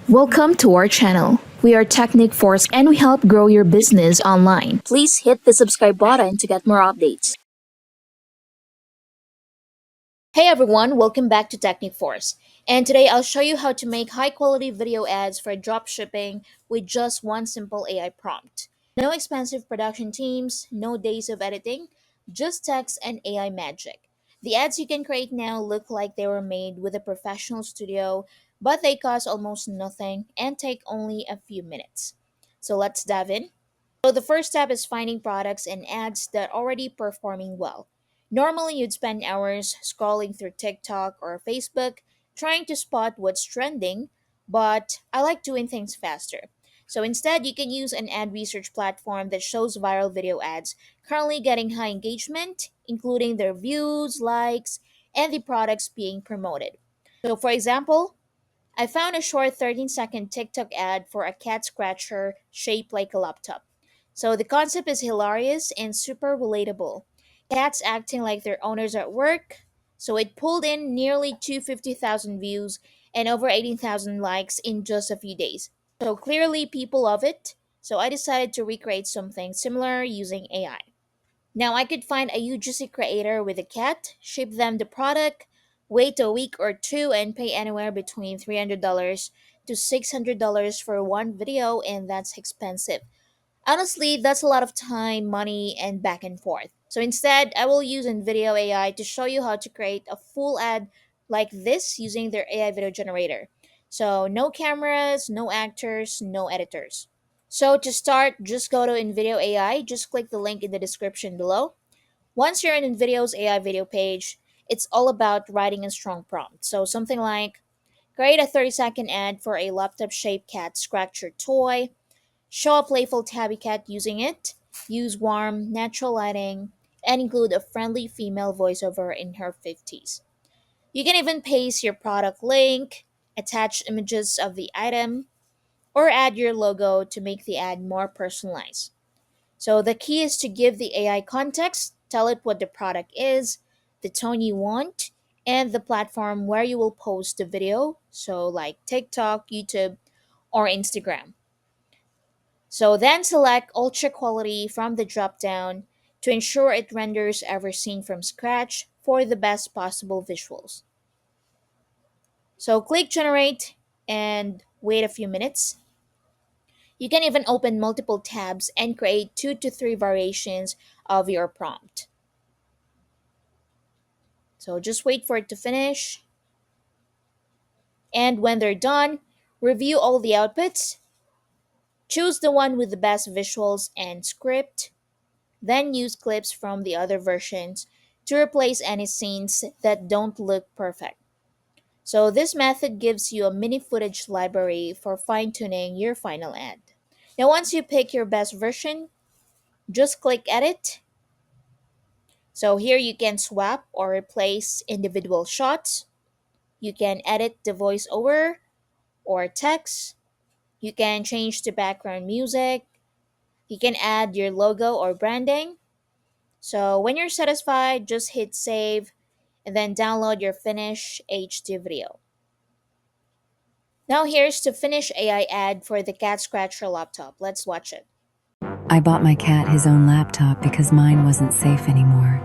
Welcome to our channel. We are Technic Force and we help grow your business online. Please hit the subscribe button to get more updates. Hey everyone, welcome back to Technic Force. And today I'll show you how to make high quality video ads for dropshipping with just one simple AI prompt. No expensive production teams, no days of editing, just text and AI magic. The ads you can create now look like they were made with a professional studio, but they cost almost nothing and take only a few minutes. So let's dive in. So the first step is finding products and ads that are already performing well. Normally, you'd spend hours scrolling through TikTok or Facebook trying to spot what's trending, but I like doing things faster. So instead, you can use an ad research platform that shows viral video ads currently getting high engagement, including their views, likes, and the products being promoted. So, for example, I found a short 13-second TikTok ad for a cat scratcher shaped like a laptop. So the concept is hilarious and super relatable. Cats acting like their owners at work. So it pulled in nearly 250,000 views and over 18,000 likes in just a few days. So clearly people love it. So I decided to recreate something similar using AI. Now I could find a UGC creator with a cat, ship them the product, wait a week or two, and pay anywhere between $300 to $600 for one video, and that's expensive. Honestly, that's a lot of time, money, and back and forth. So instead, I will use NVIDIA AI to show you how to create a full ad like this using their AI video generator. So no cameras, no actors, no editors. So to start, just go to NVIDIA AI, just click the link in the description below. Once you're in NVIDIA's AI video page, it's all about writing a strong prompt. So something like create a 30-second ad for a laptop-shaped cat scratcher toy, show a playful tabby cat using it, use warm, natural lighting, and include a friendly female voiceover in her 50s. You can even paste your product link, attach images of the item, or add your logo to make the ad more personalized. So the key is to give the AI context, tell it what the product is, the tone you want, and the platform where you will post the video, so like TikTok, YouTube, or Instagram. So then select Ultra Quality from the drop-down to ensure it renders every scene from scratch for the best possible visuals. So click Generate and wait a few minutes. You can even open multiple tabs and create 2 to 3 variations of your prompt. So just wait for it to finish. And when they're done, review all the outputs, choose the one with the best visuals and script, then use clips from the other versions to replace any scenes that don't look perfect. So this method gives you a mini footage library for fine-tuning your final ad. Now once you pick your best version, just click edit. So here you can swap or replace individual shots. You can edit the voiceover or text. You can change the background music. You can add your logo or branding. So when you're satisfied, just hit save and then download your finished HD video. Now here's the finished AI ad for the cat scratcher laptop. Let's watch it. I bought my cat his own laptop because mine wasn't safe anymore.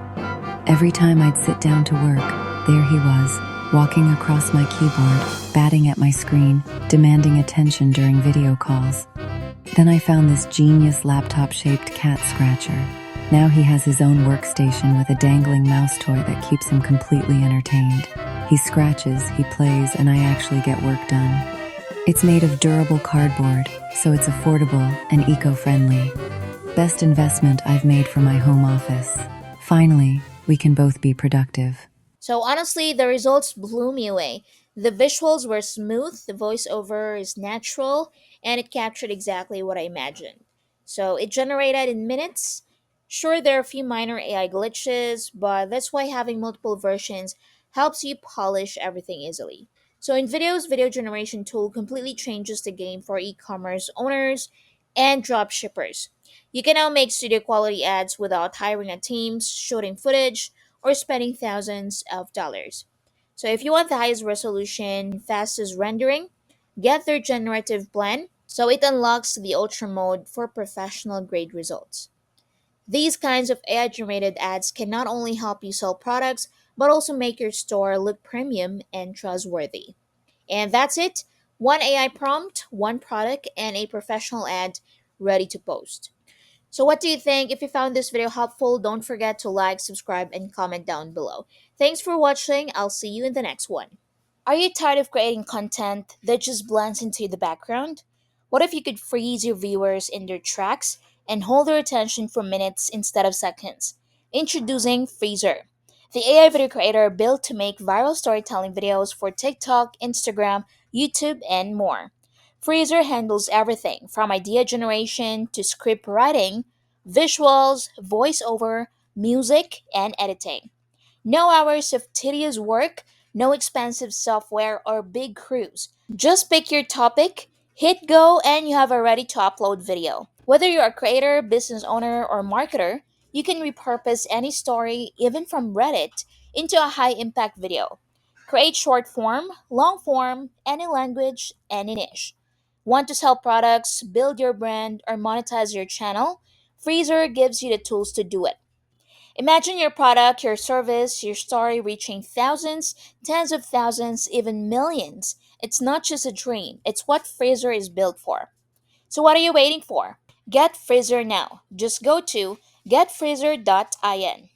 Every time I'd sit down to work, there he was, walking across my keyboard, batting at my screen, demanding attention during video calls. Then I found this genius laptop-shaped cat scratcher. Now he has his own workstation with a dangling mouse toy that keeps him completely entertained. He scratches, he plays, and I actually get work done. It's made of durable cardboard, so it's affordable and eco-friendly. Best investment I've made for my home office. Finally, we can both be productive. So honestly, the results blew me away. The visuals were smooth, the voiceover is natural, and it captured exactly what I imagined. So it generated in minutes. Sure, there are a few minor AI glitches, but that's why having multiple versions helps you polish everything easily. So InVideo's video generation tool completely changes the game for e-commerce owners and drop shippers. You can now make studio quality ads without hiring a team, shooting footage, or spending thousands of dollars. So if you want the highest resolution, fastest rendering, get their generative blend so it unlocks the ultra mode for professional grade results. These kinds of AI generated ads can not only help you sell products, but also make your store look premium and trustworthy. And that's it, one AI prompt, one product, and a professional ad ready to post. So, what do you think? If you found this video helpful, don't forget to like, subscribe, and comment down below. Thanks for watching. I'll see you in the next one. Are you tired of creating content that just blends into the background? What if you could freeze your viewers in their tracks and hold their attention for minutes instead of seconds? Introducing Freezer, the AI video creator built to make viral storytelling videos for TikTok, Instagram, YouTube, and more. Freezer handles everything from idea generation to script writing, visuals, voiceover, music, and editing. No hours of tedious work, no expensive software or big crews. Just pick your topic, hit go, and you have a ready to upload video. Whether you're a creator, business owner, or marketer, you can repurpose any story, even from Reddit, into a high impact video. Create short form, long form, any language, any niche. Want to sell products, build your brand, or monetize your channel? Freezer gives you the tools to do it. Imagine your product, your service, your story reaching thousands, tens of thousands, even millions. It's not just a dream, it's what Fraser is built for. So, what are you waiting for? Get Fraser now. Just go to getfraser.in.